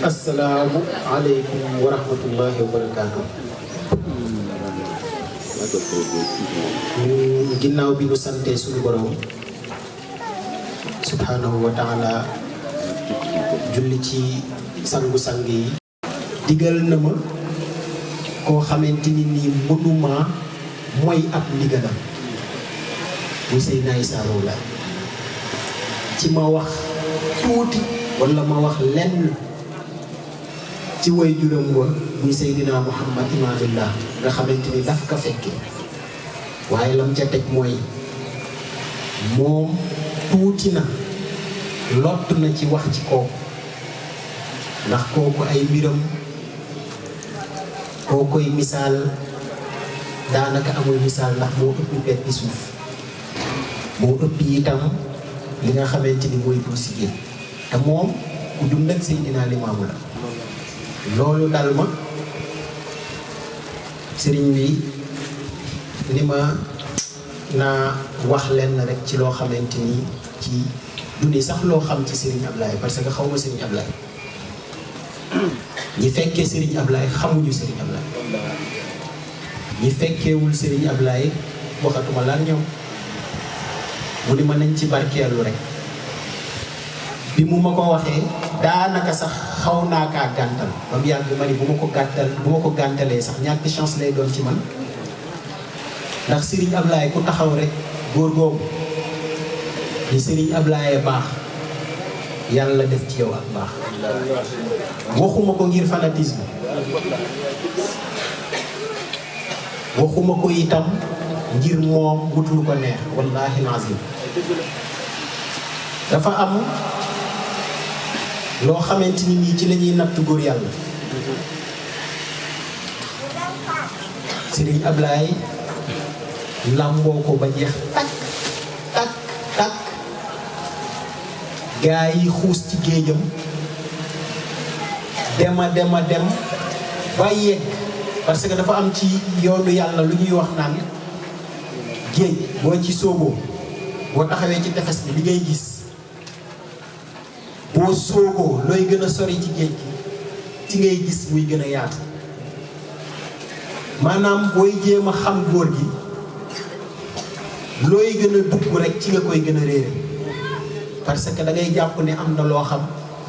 assalaamu aleykum wa rahmatullahi wa barakaatu. ginnaaw bi ñu sante suñu borom subhanahu wa taala julli ci sangu-sang yi digal na ma koo xamante ni nii mënuma mooy ab ndigalam muy Seydina Issa Rouhou Laye ci ma wax tuuti wala ma wax lenn ci way juróom wa muy Seydina Muhammad Imaamillah nga xamante ni daf ka fekke waaye lam ca teg mooy moom tuuti na lott na ci wax ci kooku ndax kooku ay mbiram koo koy misaal daanaka amul misaal ndax moo ëpp peppi suuf moo ëpp itam li nga xamante ni mooy doo sigéen te moom ku dund ak Seydina Limaamu la loolu dal ma sëriñ bi ni ma naa wax lenn rek ci loo xamante ni ci dundi sax loo xam ci Serigne Ablaye parce que xaw ma Serigne Ablaye ñi fekkee Serigne Ablaye xamuñu Serigne Ablaye ñi fekkeewul Serigne Ablaye waxatuma laal ñoom mu ni ma nañ ci barkeelu rek bi mu ma ko waxee daanaka sax xaw naa kaa gàntal ba mu yàgg ma ni bu ma ko gàntalee sax ñàkk chance lay doon ci man ndax Serigne Ablaye ku taxaw rek góor googu ni Serigne Ablaye baax yàlla def ci yow ak baax waxuma ko ngir fanatisme waxuma ko itam ngir moom wutul ko neex wallahi lazim dafa am loo xamante ni nii ci la ñuy natt góor yàlla Serigne Ablaye làmboo ko ba jeex takk gaa yi xuus ci géejam dem ba yegg parce que dafa am ci yoonu yàlla lu ñuy wax naan géej boo ci sooboo boo taxawee ci tefes bi li ngay gis boo sooboo looy gën a sori ci géej gi ci ngay gis muy gën a yaatu maanaam booy jéem a xam góor gi looy gën a dugg rek ci nga koy gën a réere parce que da ngay jàpp ne am na loo xam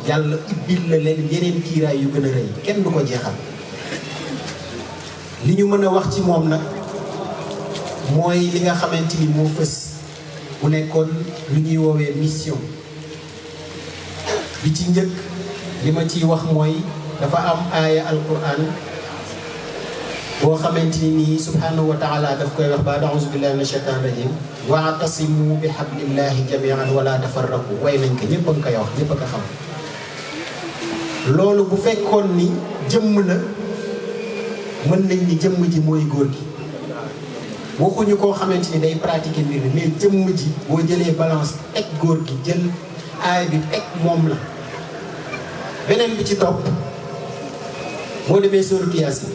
yàlla ibbil la leen yeneen kiiraay yu gën a rëy kenn du ko jeexal li ñu mën a wax ci moom nag mooy li nga xamante ni moo fës bu nekkoon lu ñuy woowee mission bi ci njëkk li ma ciy wax mooy dafa am aaya alquran boo xamante ni nii subhanahu wa taala daf koy wax ba a'uuzu billahi mina shaytaani rajim wa'tasimu bi hablillahi jami'an wala tafarraqu way nañ ko ñëpp a ngi koy wax ñëpp a ko xam loolu bu fekkoon ni jëmm la mën nañ ni jëmm ji mooy góor gi waxuñu koo xamante ni day pratiquer mbir mi mais jëmm ji boo jëlee balance teg góor gi jël aay bi teg moom la beneen bi ci topp boo demee sourate Yaasin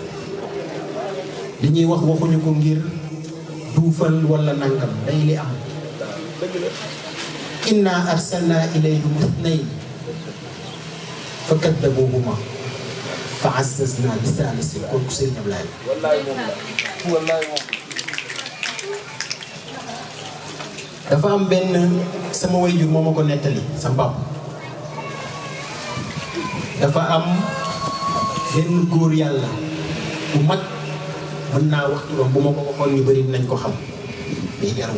li ñuy wax waxuñu ko ngir duufal wala nangam day li am inna arsalna ilayhim ithnayn fa kaddabuhuma fa azzazna bi thalithin kooku Serigne Ablaye dafa am benn sama wayjur moo ma ko nettali sa mbab dafa am benn góor yàlla bu mag mën naa wax turam bu ma ko waxoon ñu bari nañ ko xam mais jaru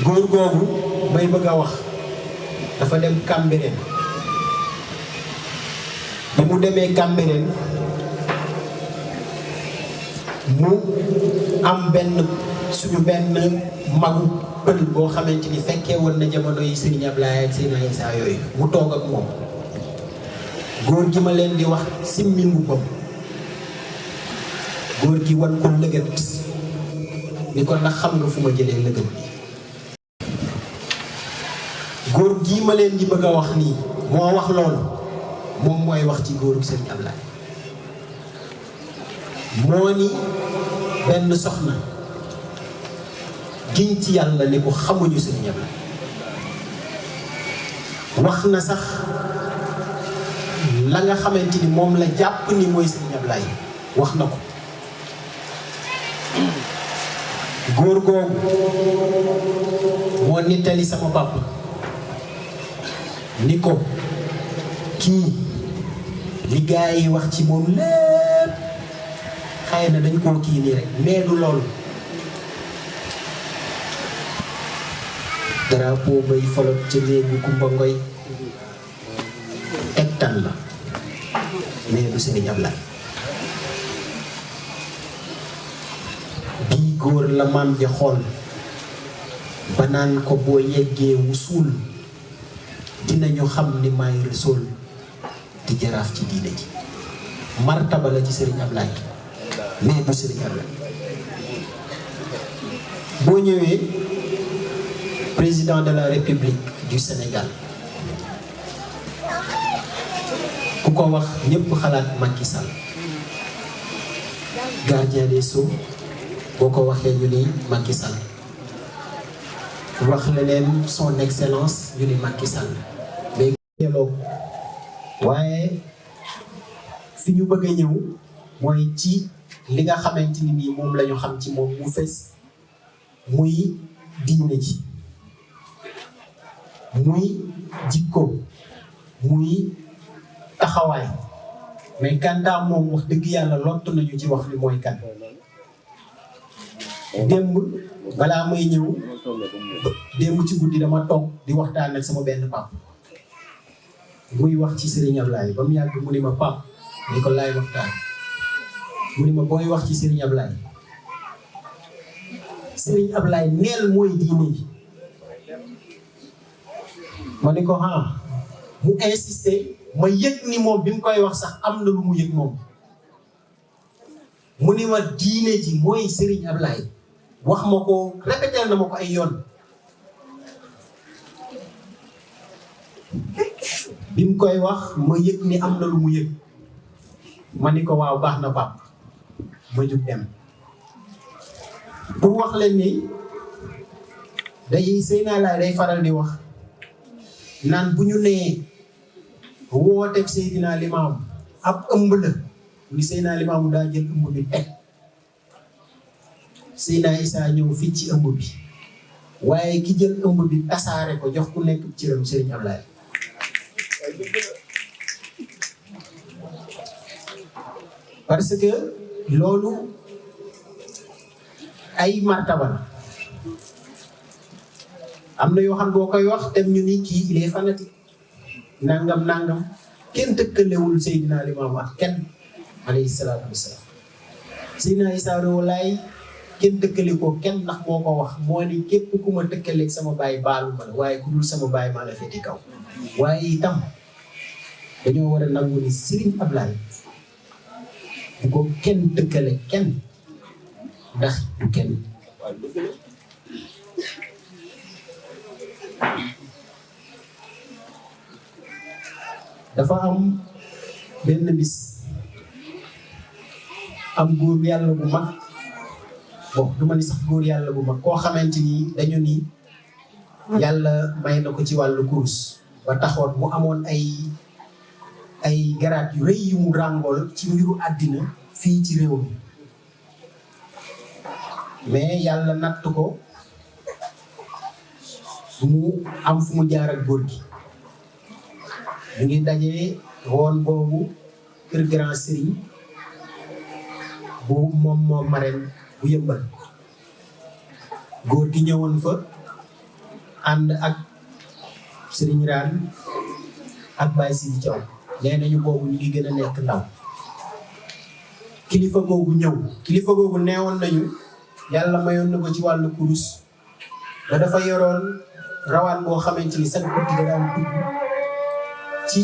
ko góor googu may bëgg a wax dafa dem Cambérène bi mu demee Cambérène mu am benn suñu benn magu pël boo xamante ni fekkee woon na jamono yi Serigne Ablaye ak Seydina Issa yooyu mu toog ak moom góor gi ma leen di wax simmi mbubbam góor gi wan ko lëgët ni ko ndax xam nga fu ma jëlee lëgët bi góor gi ma leen di bëgg a wax nii moo wax loolu moom mooy wax ci góoru Serigne Ablaye moo ni benn soxna giñ ci yàlla ni ko xamuñu Serigne Ablaye wax na sax la nga xamante ni moom la jàpp ni mooy Serigne Ablaye wax na ko. góor googu moo nettali sama papa ni ko kii li gaa yi wax ci moom lépp xëy na dañ koo kii nii rek mais du loolu. drapeau bay folot ca néegu Kumba Ngoy tegtal la mais du Serigne Ablaye. bii góor la maam ja xool ba naan ko boo yeggee wusuul dinañu xam ni maay Rasuul di jaraaf ci diine ji. martaba la ci Serigne Ablaye mais du Serigne Ablaye. boo ñëwee président de la République du Sénégal ku ko wax ñëpp xalaat Macky Sall. gardien des Sceaux boo ko waxee ñu ni Macky Sall. wax leneen son excellence ñu ni Macky Sall. mais waaye fi ñu bëgg a ñëw mooy ci li nga xamante ni nii moom la ñu xam ci moom mu fes muy diine ji, muy jikko, muy taxawaay. mais kandaa moom wax dëgg yàlla lott nañu ci wax li mooy kan. démb balaa may ñëw démb ci guddi dama toog di waxtaan ak sama benn pap muy wax ci Serigne Ablaye ba mu yàgg mu ni ma pap ni ko laay waxtaan mu ni ma booy wax ci Serigne Ablaye Serigne Ablaye neel mooy diine ji. ma ni ko mu insisté ma yëg ni moom bi mu koy wax sax am na lu mu yëg moom. mu ni ma diine ji mooy Serigne Ablaye wax ma ko répété na ma ko ay yoon. bi mu koy wax ma yëg ni am na lu mu yëg ma ni ko waaw baax na pap ma jug dem. pour wax leen ni day Seydina Laay day faral di wax naan bu ñu nee wooteeb Seydina Limaamu ab ëmb la ni Seydina Limaamu daa jël ëmb bi teg Seydina Isaa ñëw fii ci ëmb bi waaye ki jël ëmb bi tasaare ko jox ku nekk ci réew Serigne Ablaye. parce que loolu ay martaba la. am na yoo xam boo koy wax dem ñu ni kii il est fanatique nangam kenn tëkkalewul Seydina Limaamu ak kenn alayhi salaatu wasalaam. Seydina Isaa Rouhou Laye kenn tëkkale ko kenn ndax moo ko wax moo ni képp ku ma tëkkaleeg sama baay baalu ma la waaye ku dul sama baay maa la féete kaw. waaye itam dañoo war a nangu ni Serigne Ablaye bu ko kenn tëkkale kenn ndax du kenn. dafa am benn bis am góor yàlla bu mag du ma ni sax góor yàlla bu mag koo xamante ni dañu ni yàlla may na ko ci wàllu kurus ba taxoon mu amoon ay garaat yu rëy yu mu ràngool ci mbiru àddina fii ci réew mi. mais yàlla natt ko mu am fu mu jaar ak góor gi. ñu ngi dajee woon boobu kër grand Serigne bu moom marraine bu Yëmbal. góor gi ñëwoon fa ànd ak Serigne Rane ak Baye Sidi Thiaw. nee nañu boobu ñu ngi gën a nekk ndaw. kilifa googu ñëw kilifa googu neewoon nañu yàlla mayoon na ko ci wàllu kurus ba dafa yoroon rawaan boo xamante ni sax guddi da daan dugg ci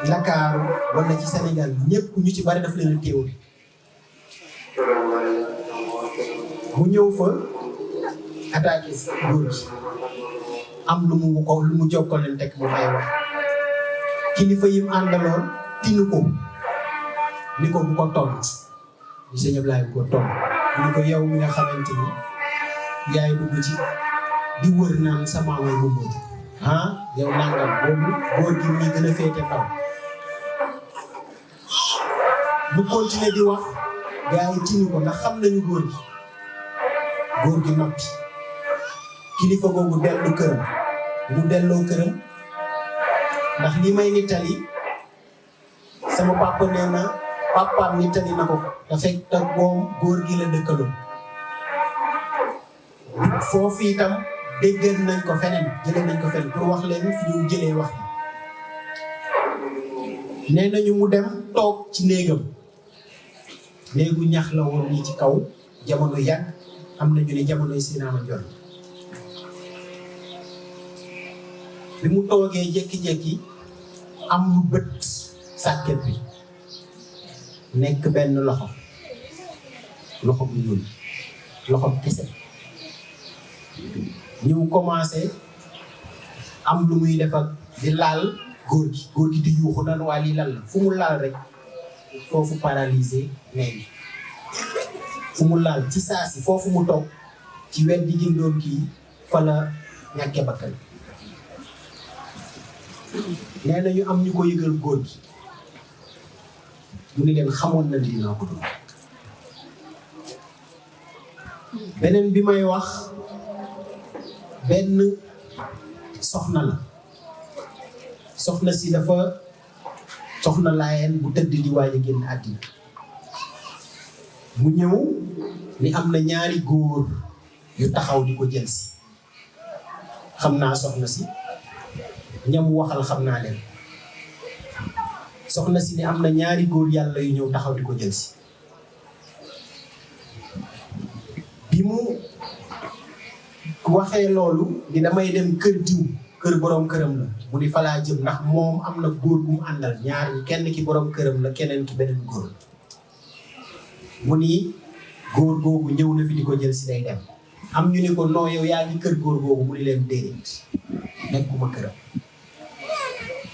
Ndakaaru wala ci Sénégal ñëpp ñu ci bari daf leen a teewul. mu ñëw fa attaqué góor gi am lu mu jokkal leen teg mu may wax kilifa yi mu àndaloon tinu ko ni ko bu ko tontu di Serigne Ablaye bu ko tontu ni ko yow mi nga xamante ni yaay dugg ci di wër naan sama way bu yow nangam boobu góor gi muy gën a féete kaw bu continuer di wax gars yi tinu ko ndax xam nañu góor gi noppi kilifa googu dellu këram mu delloo këram ndax li may nittali sama papa nee na papaam nittali na ko te fekk te moom góor gi la dëkkaloo foofu itam déggal nañ ko feneen jëlee nañ ko feneen pour wax leen fi ñu jëlee wax yi nee nañu mu dem toog ci néegam néegu ñax la woon nii ci kaw jamono yàgg am nañu ne jamonoy Sinaama Njoon bi mu toogee jékki-jékki am lu bët sàkket bi nekk benn loxo bu ñuul loxo kese ñu commencé am lu muy def ak di laal góor gi di yuuxu nan waa lii lan la fu mu laal rek foofu paralysé léegi fu mu laal ci saa si foofu mu toog ci wet di gindoon kii fa la ñàkke bakkan nee na ñu am ñu ko yëgal góor gi mu ni leen xamoon na dinaa ko dund beneen bi may wax benn soxna la soxna si dafa soxna laayeen bu tëdd di waaj a génn àddina mu ñëw ni am na ñaari góor yu taxaw di ko jël si xam naa soxna si ñam waxal xam naa leen soxna si ni am na ñaari góor yàlla yu ñëw taxaw di ko jël si bi mu waxee loolu ni damay dem kër diw kër boroom këram la mu ni falaa jëm ndax moom am na góor bu mu àndal ñaar ñi kenn ki boroom këram la keneen ki beneen góor mu ni góor googu ñëw na fi di ko jël si day dem am ñu ni ko non yow yaa ngi kër góor googu mu ni leen déedéet nekkuma këram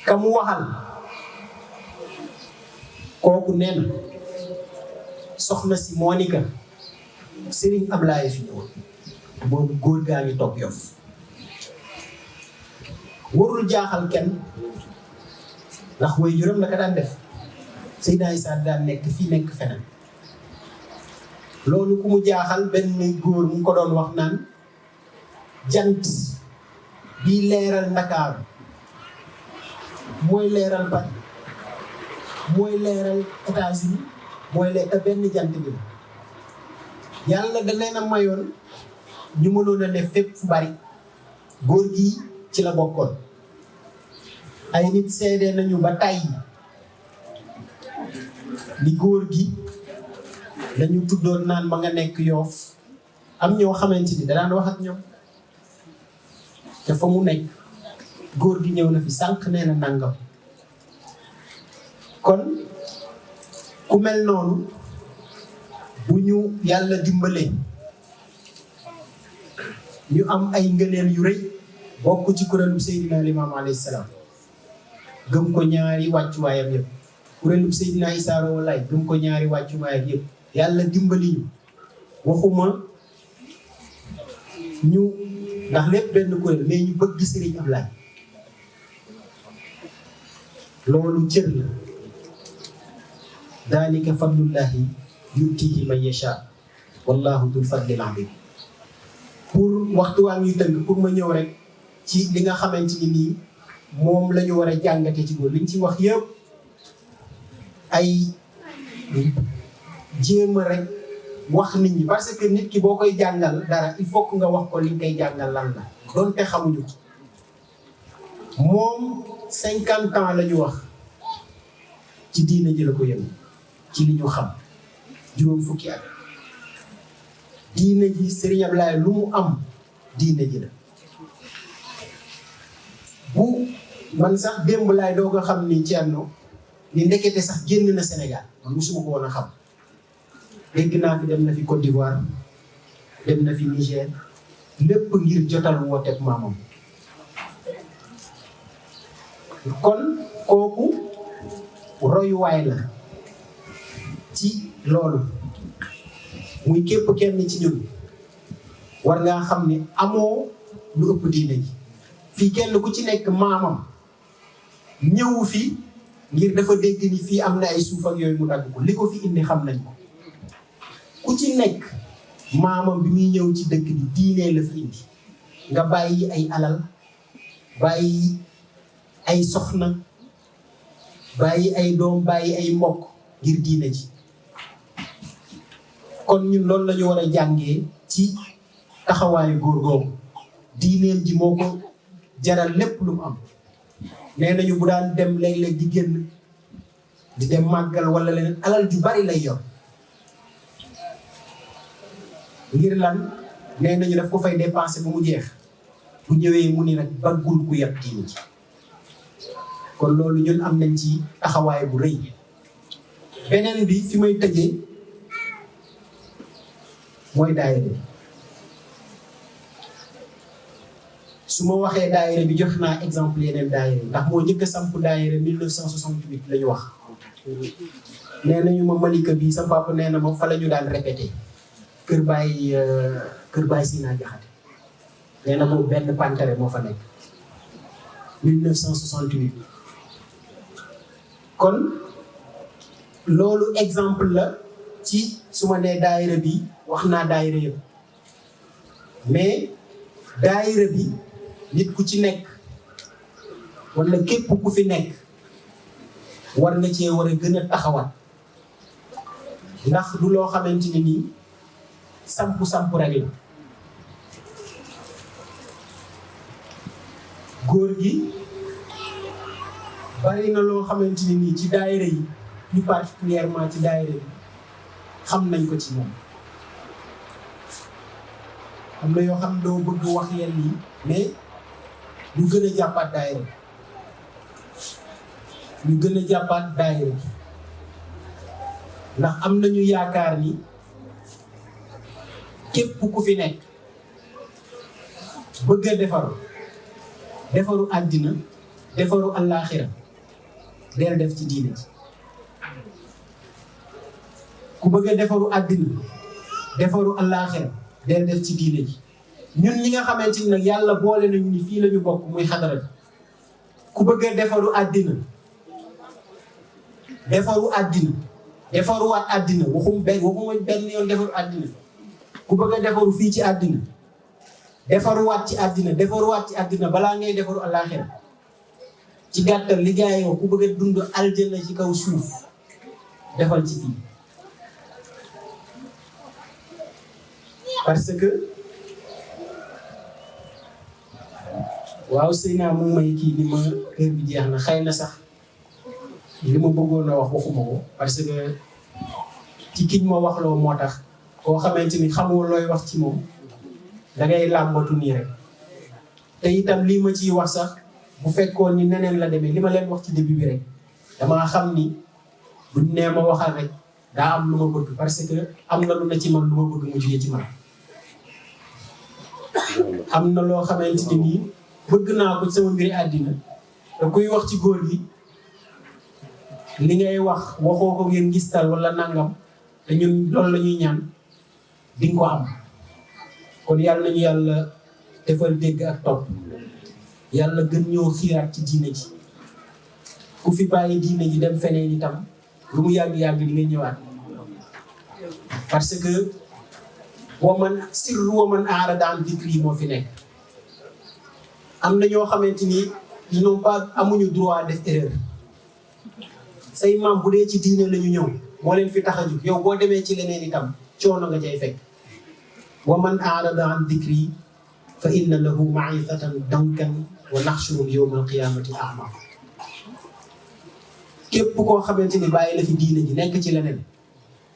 ka mu waxal kooku nee na soxna si Monica Serigne Ablaye fi ñëwoon boobu góor gaa ngi toog Yoff warul jaaxal kenn ndax way juróom la ka daan def Seydina Issa daan nekk fii nekk feneen loolu ku mu jaaxal benn góor mu ko doon wax naan jant bi leeral Ndakaaru mooy leeral Paris mooy leeral États-Unis mooy leeral benn jant bi la yàlla da leen a mayoon ñu mënoon a def fépp fu bari góor gi ci la bokkoon ay nit seede nañu ba tàyyi ni góor gi dañu tuddoon naan ma nga nekk Yoff am ñoo xamante ni da daan wax ak ñoom te fa mu nekk góor gi ñëw na fi sànq nee na nangam kon ku mel noonu bu ñu yàlla dimbalee ñu am ay ngëneel yu rëy bokk ci kuréelu Seydina Limaamu alayhi salaam gëm ko ñaari wàccuwaayam yëpp kuréelu Seydina Issa Rouhou Laye gëm ko ñaari wàccuwaayam yëpp yàlla dimbali ñu waxuma ñu ndax lépp benn kuréel mais ñu bëgg Serigne Ablaye loolu cër la daalika fadlullahi yutihi man yasha wallahu dul fadlil azim pour waxtu waa ñuy tënk pour ma ñëw rek ci li nga xamante ni nii moom la ñu war a jàngate ci góor liñ ci wax yëpp ay jéem a rek wax nit ñi parce que nit ki boo koy jàngal dara il faut que nga wax ko li nga koy jàngal lan la doonte xamuñu ko moom 50 ans la ñu wax ci diina ji la ko yëngu ci li ñu xam juróom fukki at diina ji Serigne Ablaye lu mu am diina ji la bu man sax démb laay doog a xam ni Thierno ni ndekete sax génn na Sénégal man musuma ko woon a xam dégg naa fi dem na fi Côte d'Ivoire dem na fi Niger lépp ngir jotal wooteeg maamam kon kooku royuwaay la ci loolu muy képp kenn ci ñun war ngaa xam ni amoo lu ëpp diine ji fii kenn ku ci nekk maamam ñëwu fi ngir dafa dégg ni fii am na ay suuf ak yooyu mu dagg ko li ko fi indi xam nañ ko ku ci nekk maamam bi muy ñëw ci dëkk bi diine la fi indi nga bàyyi ay alal bàyyi ay soxna bàyyi ay doom bàyyi ay mbokk ngir diine ji kon ñun loolu la ñu war a jàngee ci taxawaayu góor googu diineem ji moo ko jaral lépp lu mu am nee nañu bu daan dem léeg-léeg di génn di dem màggal wala leneen alal ju bari lay yor ngir lan nee nañu daf ko fay dépensé ba mu jeex bu ñëwee mu ni nag baggul ku yab diine ji kon loolu ñun am nañ ci taxawaay bu rëy beneen bi fi may tëjee mooy daayira bi su ma waxee daayira bi jox naa exemple yeneen daayira ndax moo njëkk a samp daayira 1968 la ñu wax nee nañu ma Malika bi sa papa nee na ma fa la ñu daan répété kër Baye Sina Jaxate nee na boobu benn pantere moo fa nekk 1968 kon loolu exemple la ci su ma nee daayira bi wax naa daayira yëpp mais daayira bi nit ku ci nekk wala képp ku fi nekk war nga cee war a gën a taxawaat ndax du loo xamante ni nii sampu rek la góor gi bari na loo xamante ni nii ci daayira yi plus particulièrement ci daayira bi xam nañ ko ci moom am na yoo xam doo bëgg wax yenn yi mais ñu gën a jàppaat daayira ñu gën a jàppaat daayira ndax am nañu yaakaar ni képp ku fi nekk bëgg a defaru àddina defaru àllaaxira del def ci diine ji ku bëgg a defaru àddina defaru àllaaxira del def ci diine ji ñun ñi nga xamante ni nag yàlla boole nañu ni fii la ñu bokk muy xadara bi ku bëgg a defaru àddina defaruwaat àddina waxuma benn yoon defaru àddina ku bëgg a defaru fii ci àddina defaruwaat ci àddina balaa ngay defaru àllaaxira ci gàttal li gaa yi wax ku bëgg a dund aljana ci kaw suuf defal ci fii parce que waaw Seyna mu may kii ni ma heure bi jeex na xëy na sax li ma bëggoon a wax waxuma ko parce que ci kiñ ma waxloo moo tax koo xamante ni xamoo looy wax ci moom dangay làmbatu nii rek te itam lii ma ciy wax sax bu fekkoon ni neneen la demee li ma leen wax ci début bi rek damaa xam ni buñ nee ma waxal rek daa am lu ma bëgg parce que am na lu na ci man lu ma bëgg mu jógee ci man am na loo xamante ni nii bëgg naa ko sama mbiri àddina te kuy wax ci góor gi li ngay wax waxoo ko ngeen ngistal wala nangam te ñun loolu la ñuy ñaan di nga ko am kon yàlla nañu yàlla defal dégg ak topp yàlla gën ñoo xiiraat ci diine ji ku fi bàyyi diine ji dem feneen itam lu mu yàgg-yàgg di nga ñëwaat parce que waman aarada an dikri moo fi nekk am na ñoo xamante ni ils n'ont pas amuñu droit def erreur say maam bu dee ci diine la ñu ñëw moo leen fi tax a jóg yow boo demee ci leneen itam coono nga cay fekk waman aarada an dikri fa inna lahu maisatan dankan wa naxshuruhu yawma alqiyamati a'ma képp koo xamante ni bàyyi la fi diine ji nekk ci leneen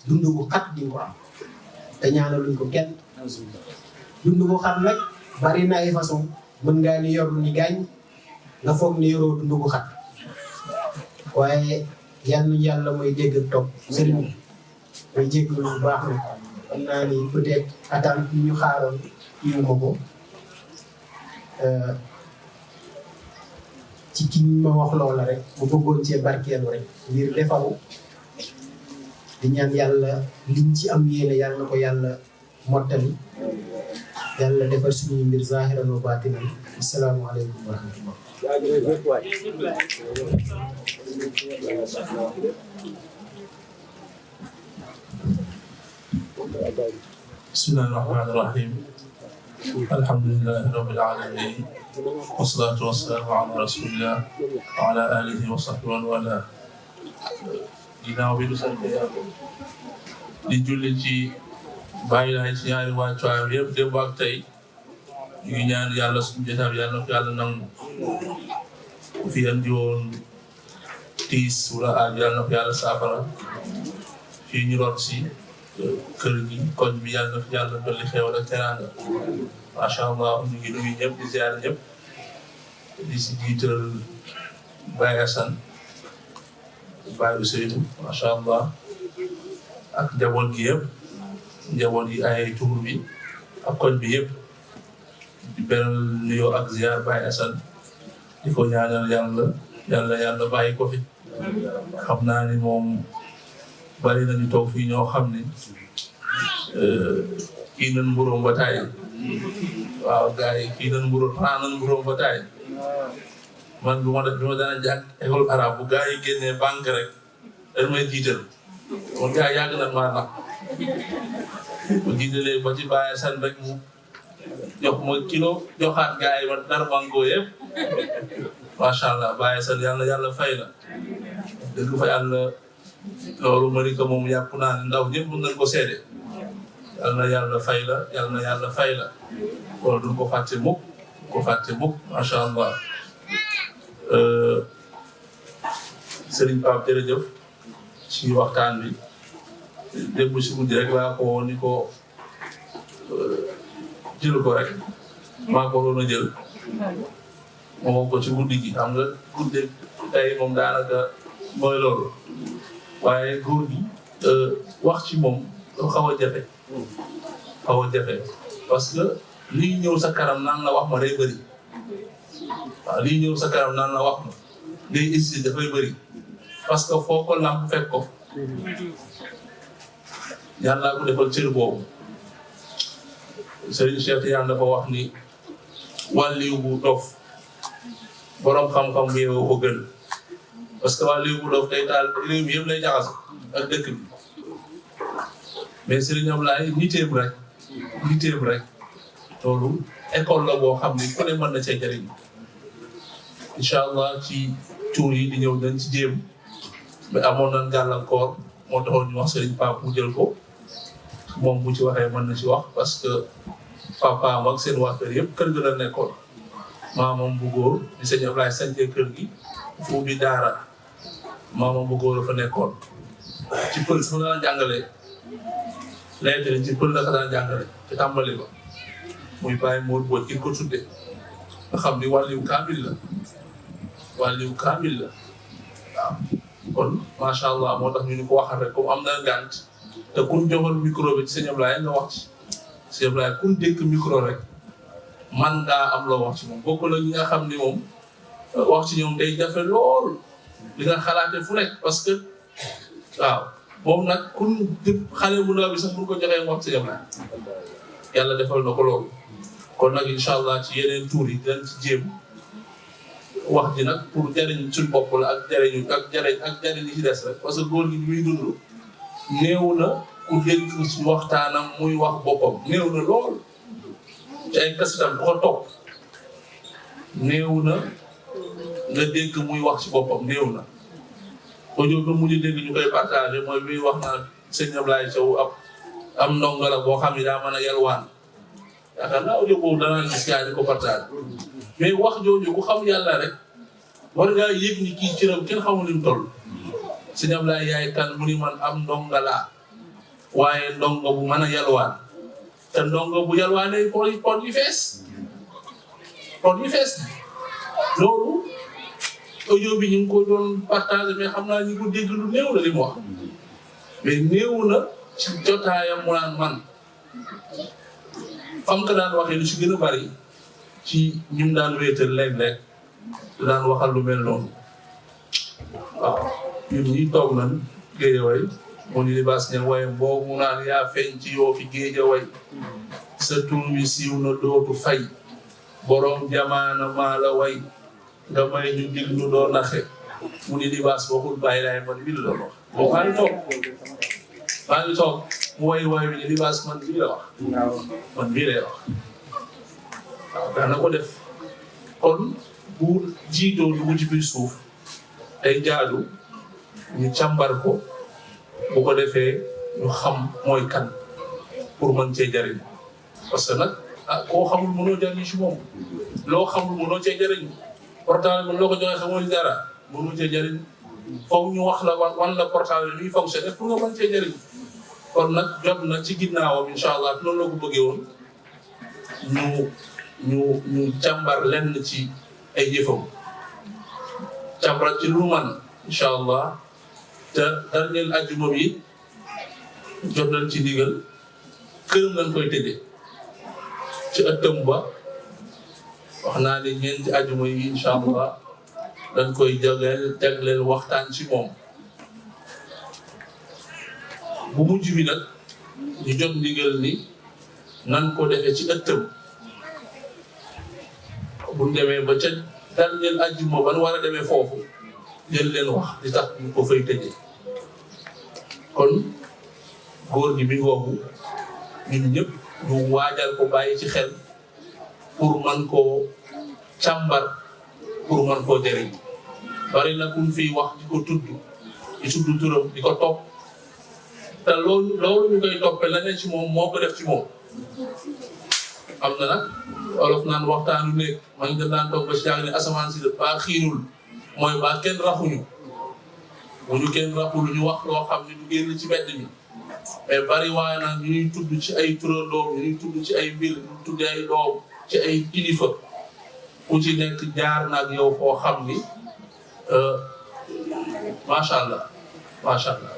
dund bu xat di nga ko am te ñaanaluñ ko kenn dund bu xat nag bari na ay façon mën ngaa ni yor ni gaañ nga foog ni yoroo dund bu xat waaye yal nañu yàlla mooy dégg ak topp sëriñ bi mooy jéggalu bu baax na xam naa ni peut-être attente ñu xaaroon kiiwuma ko ci ki ma wax loola rek mu bëggoon cee barkeelu rek ngir defaru di ñaan yàlla liñ ci am yéene yàlla na ko yàlla mottali yàlla defar suñuy mbir zahiran wa batinan assalaamu aleykum wa rahmatullah بسم الله الرحمن الرحيم الحمد لله رب العالمين والصلاة والسلام على رسول الله وعلى آله وصحبه ومن والاه ginnaaw bi du sant yàlla di julli ci bàyyi laay ci ñaari wàccuwaayam yëpp démb ak tey ñu ngi ñaan yàlla suñu jotaay bi yàlla na ko yàlla nangu ku fi andi woon tiis wala aaj yàlla na ko yàlla saafara fii ñu root si kër gi koñ bi yàlla na fi yàlla dolli xéewal ak teraanga macha allah ñu ngi nuyu ñëpp di ziar ñëpp di si jiital Baye Assane Baye Ousseynou macha allah ak njaboot gi yëpp njaboot yi ay tur bi ak koñ bi yëpp di beral nuyoo ak ziar Baye Assane di ko ñaanal yàlla bàyyi ko fi xam naa ni moom bari nañu toog fii ñoo xam ni kii nañ mburoom ba taay waaw gars yi kii nañ mburoom ba taay man bi ma daan jàng école arabe bu gars yi génnee banque rek dañ may jiital kon gars yàgg nañ maa nax bu jiitalee ba ci Baye Assane rek mu jox ma kilo joxaat gars yi ma dara banko yëpp macha allah Baye Assane yàlla fay la dëgg fa yàlla loolu Malika moom yàpp naa ne ndaw ñëpp mën nañ ko seede yàlla fay la loolu duñ ko fàtte mukk macha allah Serigne Pape jërëjëf ci waxtaan bi démb si guddi rek laa ko ni ko jël ko rek maa ko doon a jël moo ko ci guddi gi xam nga guddi tey moom daanaka mooy loolu waaye góor gi wax ci moom dafa xaw a jafe parce que lii ñëw sa kanam naan la wax ma day bëri waaw lii ñëw sa kanam naan la wax ma day hésité dafay bëri parce que foo ko lamp fekk ko yàlla ko defal cër boobu Serigne Cheikh yàlla dafa wax ni wàlliw bu dof borom xam-xam bu yeewoo ko gën parce que wàlliw bu dof day daal réew mi yëpp lay jaxase ak dëkk bi mais Serigne Ablaye niteem rek loolu école la boo xam ni ku ne mën na cee jëriñ incha allah ci tuur yi di ñëw dañ ci jéem mais amoon nañ gàllankoor moo taxoon ñu wax Serigne Pape mu jël ko moom bu ci waxee mën na ci wax parce que papaam ak seen waa kër yëpp kër ga la nekkoon maamam bu góor di sëñ Ablaye sante kër gi fu bi daara maamam bu góor fa nekkoon ci pël sax daan jàngale lettre ci pël la ko daan jàngale ci tàmbali ba muy bàyyi Mor Boy ki ko tudde nga xam ni wàlliw kaamil la waaw kon macha allah moo tax ñu ni ko waxal rek comme am na gànt te kun joxoon micro bi ci sëñ Ablaye nga wax ci sëñ Ablaye kun dékk micro rek man ngaa am loo wax ci moom bokk la ñi nga xam ni moom wax ci ñoom day jafe lool li nga xalaate fu nekk parce que waaw moom nag kun xale bu ndaw bi sax bu ko joxee wax ci sëñ Ablaye yàlla defal na ko loolu kon nag incha allah ci yeneen tuur yi dinañ ci jéem wax ji nag pour jariñ suñ bopp la ak jariñ li ci des rek parce que góor gi muy dund néew na ku dégg ci waxtaanam muy wax boppam néew na lool ci ay kasitam bu ko topp néew na nga dégg muy wax ci boppam néew na audio bi mujj dégg ñu koy partagé mooy bi wax na sëñ Ablaye Sow am ndongo la boo xam ne daa mën a yalwaan yaakaar naa audio boobu danaa gis gaa di ko partagé mais wax jooju ku xam yàlla rek war ngaa yëg ni kii cëram kenn xamul ni mu toll sëñ Ablaye yaay kan mu ni man am ndongo laa waaye ndongo bu mën a yalwaan te ndongo bu yalwaanee pot yi fees loolu audio bi ñu ngi ko doon partagé mais xam naa ñu ko dégg lu néew la li mu wax mais néew na ci jotaayam mu naan man fam ka daan waxee lu si gën a bari ci ñim daan wéetal léeg-léeg daan waxal lu mel noonu waaw ñun ñi toog nañ Géejawaay mu ni Libaas Ñaŋ waaye boobu mu naan yaa feeñ ci yoo fi Géejawaay sa tur wi siiw na dootu fay borom jamaana maa la way nga may ñu dig ñu doo naxe mu ni libaas waxul bàyyi laay man bii la wax boo maa ngi toog mu way bi ni libaas man bii la wax man bii lay wax waaw daana ko def kon bu jiitoo dugg ci biir suuf day jaadu ñu càmbar ko bu ko defee ñu xam mooy kan pour mën cee jariñ parce que nag koo xamul mënoo jariñ ci moom loo xamul mënoo cee jariñ portable bi loo ko joxee xamoo ci dara mënoo cee jariñ foog ñu wax la wan la portable bi ñuy fonctionner pour nga mën cee jariñ kon nag jot na ci ginnaawam incha allah noonu la ko bëggee woon ñu càmbar lenn ci ay jëfam càmbar ci lu man incha allah te dernier ajjuma bi jot nañ ci ndigal këram lañ koy tëjee ci ëttam ba wax naa ne ñeenti ajjuma yi incha allah dañ koy jagleel waxtaan ci moom bu mujj bi nag ñu jot ndigal ni nan ko defee ci ëttam bu demee ba ca dernier ajjuma ban war a demee foofu jël leen wax di tax ñu ko fay tëjee kon góor gi mi ngoogu ñun ñëpp ñu waajal ko bàyyi ci xel pour man koo càmbar pour man koo jëriñ bari na kuñ fiy wax di ko tudd di tudd turam di ko topp te loolu ñu koy toppee la ne ci moom moo ko def ci moom am na nag olof naan waxtaanu nekk man nga daan toog ba si yàgg ne asamaan si ba xiinul mooy ba kenn raxuñu bu ñu kenn raxu lu ñu wax loo xam ne du génn ci mbedd mi mais bari waaye nag ñu ñuy tudd ci ay turandoom ñu ñuy tudd ci ay mbir ñu tudd ay doom ci ay kilifa ku ci nekk jaar nag yow foo xam ni macha allah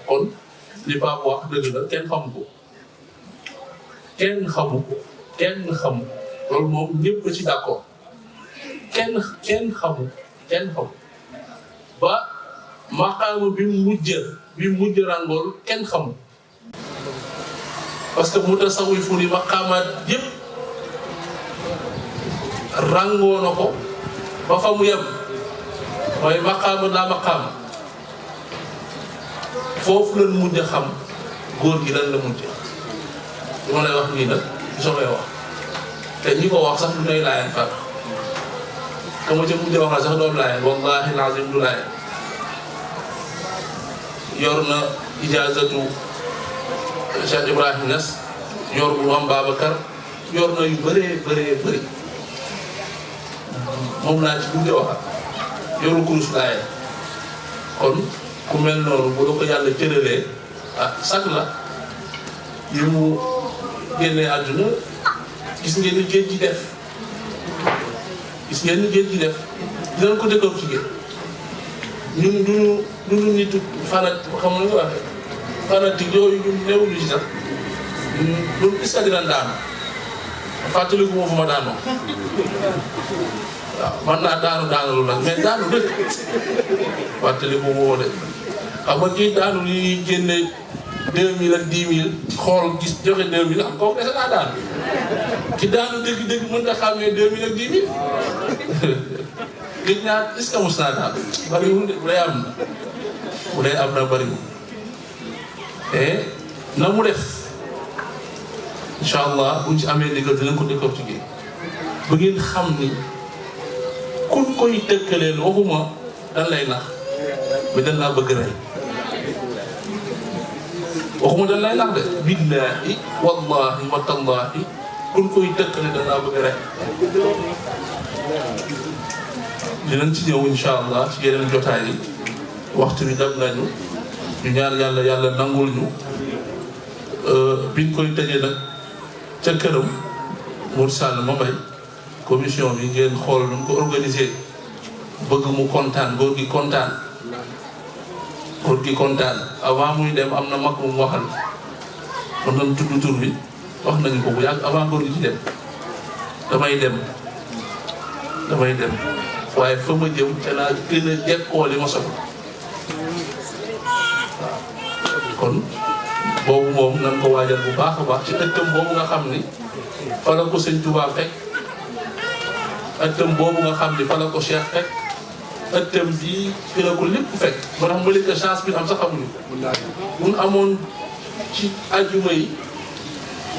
kon li Pape wax dëgg la kenn xamu ko kenn xamu loolu moom ñëpp ci d'accord kenn xamu ba maqaama bi mujj rangool kenn xamu parce que mutasawwifu ni maqaamaat yëpp rangoo na ko ba fa mu yem mooy maqaama la maqaama foofu lañ mujj xam góor gi lan la mujj li ma lay wax nii nag soo koy wax te ñi ko wax sax du nay laayeen far te mu ca mujj wax la sax doom laayeen wallahi lazim du laayeen yor na ijaazatu Cheikh Ibrahim Niass yor bu am Babacar yor na yu bëree moom laa ci mujj waxat yoru kurus laayeen kon ku mel noonu bu la ko yàlla jëlalee sag la yi mu génnee àdduna gis ngeen ni géej gi def dinañ ko dëkkam ci géej ñun duñu nit xam nga waxee fanatique yooyu ñun newuñu ci sax ñun est-ce que dinañ daanu fàttaliku moo fu ma daanoo waaw man naa daanu nag mais daanu dëkk fàttaliku moo de xam nga kii daanu yi génne 2000 ak 10 000 xool gis joxe 2000 am kooku dese naa daanu ki daanu dëgg mën nga xàmmee 2000 ak 10 000 gis naa est-ce que mos naa daanu bariwul de bu dee am na bariwul et na mu def incha allah buñ ci amee ndigal dinañ ko décortiquer ba ngeen xam ni kuñ koy dëkkaleel waxuma dan lay nax mais dan laa bëgg rey waxuma dan lay nax de billahi wallahi wa tallahi kuñ koy dëkkale dan laa bëgg rey dinañ ci ñëw incha allah ci yeneen jotaay yi waxtu bi dab nañu ñu ñaan yàlla nangul ñu biñ koy tëjee nag ca këram Modou Sall ma may commission bi ngeen xool nu ko organisé bëgg mu kontaan góor gi kontaan avant muy dem am na mag mu waxal mën nañ tudd tur bi wax nañu ko bu yàgg avant góor gi ci dem damay dem waaye fa ma jëm ca laa gën a jekkoo li ma soxla waaw kon boobu moom nañ ko waajal bu baax a baax ci ëttam boobu nga xam ni fa la ko sëñ Touba fekk ëttam boobu nga xam ni fa la ko Cheikh fekk ëttam bi fi la ko lépp fekk moo tax Malika chance bi am sax xamuñu buñ amoon ci ajjuma yi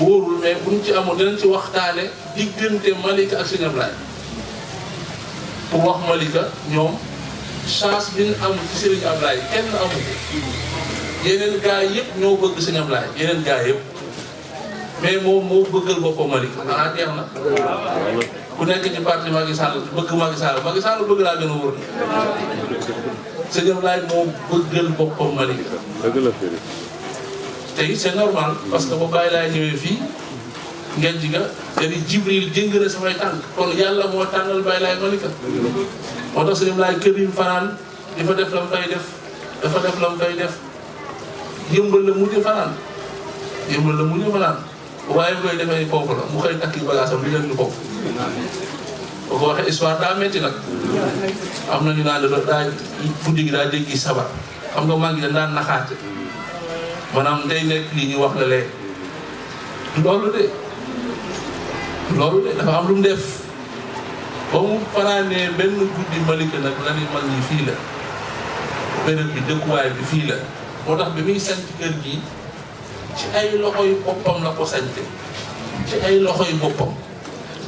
wóorul mais buñ ci amoon dinañ ci waxtaane diggante Malika ak Sëñ Ablaye pour wax Malika ñoom chance bi ñu am ci Sëriñ Ablaye kenn amu ko yeneen gaa yëpp ñoo bëgg Sëñ Ablaye yeneen gaa yëpp mais moom moo bëggal boppam Malika xanaa jeex na ku nekk ci parti Macky Sall bëgg Macky Sall bëgg laa gën a wóor Sëñ Ablaye moo bëggal boppam Malika tey c'est normal parce que ba bàyyi laay ñëwee fii ngeen ji nga dari Jibril jëng na samay tànk kon yàlla moo tànnal bàyyi laay Malika moo tax Sëñ Ablaye kër yi fanaan di fa def la mu fay def dafa def la mu fay def yëmbal la mujj fanaan waaye bu koy defee foofu la mu xëy takki bagaasam di leen ñu foofu boo ko waxee histoire daa metti nag am na ñu naan daa guddi gi daa déggi sabar xam nga maa ngi dañ daan naxaate maanaam day nekk lii ñu wax la lee loolu de dafa am lu mu def ba mu fanaanee benn guddi Malika nag la ni mag ñi fii la béréb bi dëkkuwaay bi fii la moo tax bi muy sant kër gi ci ay loxoy boppam la ko sante ci ay loxoy boppam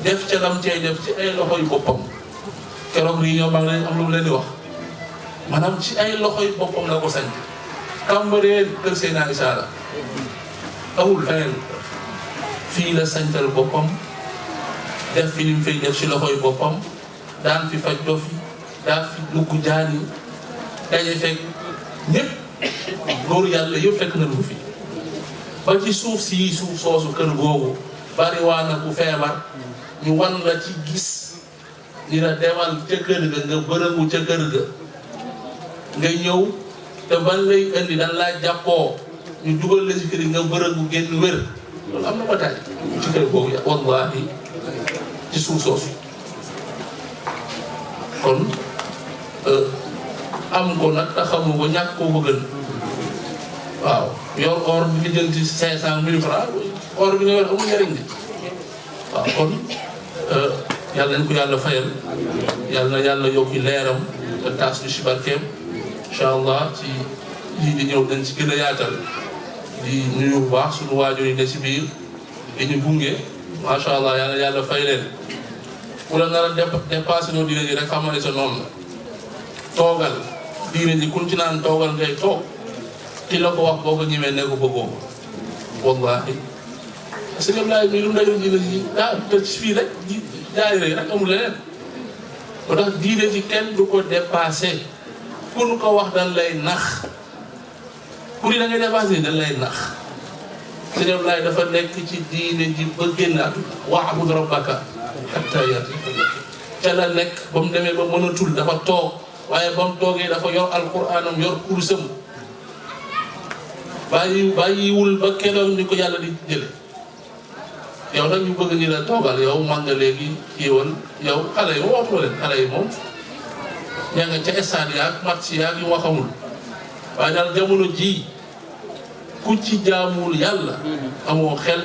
def ca lam cay def ci ay loxoy boppam keroog réunion maa ngi leen am lu mu leen di wax maanaam ci ay loxoy boppam la ko sante Cambérène kër Seydina Issa la awul feneen fii la santal boppam def fi li mu fay def ci loxoy boppam daan fi faj dof yi daan fi dugg jaan yi daje fekk ñëpp góor yàlla yëpp fekk nañu ko fi ba ci suuf soosu kër googu bari waa na ku feebar ñu wan la ci gis ni la demal ca kër ga nga bërëngu ca kër ga nga ñëw te ban lay indi dan laa jàppoo ñu dugal la ci kër nga bërëngu génn wér loolu am na ba tey ci kër googu wallahi ci suuf soosu kon am ko nag te xamu ko ñàkk koo ko gën waaw yor or bi li jël ci 500.000 francs or bi nga yor amul njëriñ bi waaw kon yàlla nañ ko yàlla fayal yàlla na yàlla yokki leeram te taas ñu si barkeem incha allah ci lii di ñëw dañ ci gën a yaatal di nuyu bu baax suñu waajur yi ne si biir di ñu gunge macha allah yàlla fay leen ku la nar a dépassé noo diine ji rek xam ne sa noonu la toogal diine ji kun ci naan toogal ngay toog ki la ko wax boo ko ñemee ne ko bëggoo wallahi sëñ Ablaye mi lu ndayoon diine ji daa tëj fii rek jaay rek amul leneen moo tax diine ji kenn du ko dépassé ku nu ko wax dañ lay nax ku ni da ngay dépassé dañ lay nax sëñ Ablaye dafa nekk ci diine ji ba génn àdduna wa'bud rabbaka hatta ya'tiyaka ca la nekk ba mu demee ba mënatul dafa toog waaye ba mu toogee dafa yor alquraanam yor kursam bàyyiwul ba keroog ni ko yàlla di jële yow nag ñu bëgg ni la toogal yow mag nga léegi kiiwal yow xale yi waxtu leen xale yi moom ñaa nga ca stade yaag match yaag yu ma xamul waaye daal jamono ji ku ci jaamul yàlla amoo xel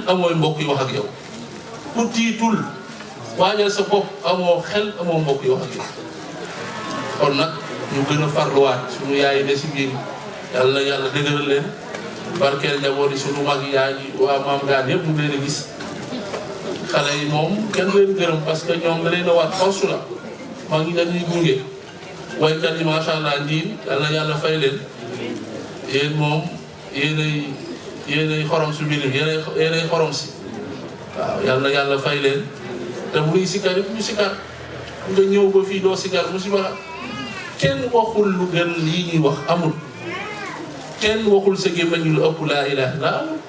amooy mbokk yu wax ak yow ku tiitul waajal sa bopp amoo xel amoo mbokk yu wax ak yow kon nag ñu gën a farluwaat suñu yaay ne si biir yàlla na yàlla dëgëral leen barkeel njaboot yi suñu mag yaay yi waa maam gaan yëpp mu leen a gis xale yi moom kenn leen gërëm parce que ñoom da leen a waat force la maa ngi dañuy gunge waykat yi macha allah ndiin yàlla na yàlla fay leen yéen moom yéenay xorom si mbir mi yéenay xorom si waaw yàlla na yàlla fay leen te bu ñuy sikkar yëpp ñu sikkar nga ñëw ba fii doo sikkar musiba kenn waxul lu gën lii ñuy wax amul kenn waxul sa gémmañ lu ëpp laa ilaha illa amul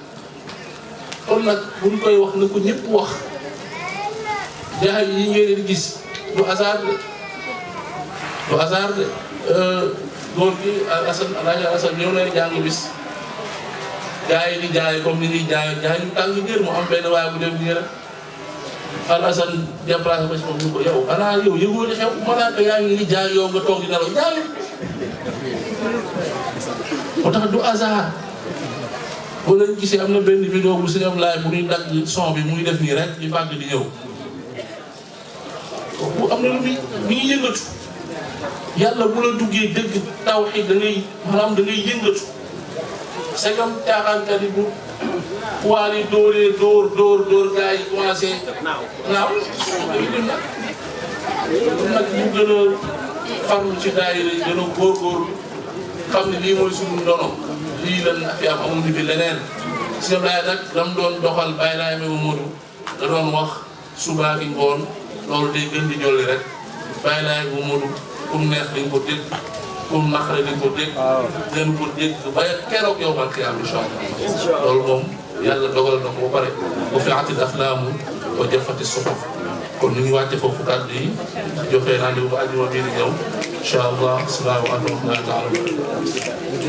kon nag buñ koy wax na ko ñëpp wax jaay yi ngeen di gis du hasard de góor gi Alaaji Asan ñëw na jàng bis jaay di jaay comme ni ñuy jaay ñu tàng jër mu am benn waaye bu dem nii rek Alassane déplacé ba si moom ñu ko yow xanaa yow yëgoo li xew malaaka yaa ngi jaay yow nga toog di nelaw jaay moo tax du hasard boo leen gisee am na benn vidéo bu Sëñ Ablaye bu ñuy dagg son bi muy def nii rek di bàgg di ñëw bu am na lu muy mi ngi yëngatu yàlla bu la duggee dëgg tawxiid da ngay maanaam da ngay yëngatu segam caaxaankat yi bu waal yi dóoree dóor gars yi commencé naaw yooyu nag ñu gën a farlu ci daayira yi gën a góorgóorlu xam ne lii mooy suñu ndono lii lan fi am amuñu fi leneen si Ablaye nag dam doon doxal bàyyi laay ma Modou da doon wax subaa gi ngoon loolu day gën di jolli rek bàyyi laay ma Modou kum neex di nga ko dégg kum naqare di nga ko dégg gën ko dégg ba keroog yow man ki am incha allah loolu moom yàlla dogal na ko ba pare bu fi atil axlaamu wa jafati suxuf kon ñu ngi wàcce foofu kàddu yi joxe rendez-vous ba àjjuma bii di ñëw incha allah asalaamaaleykum wa rahmatulah.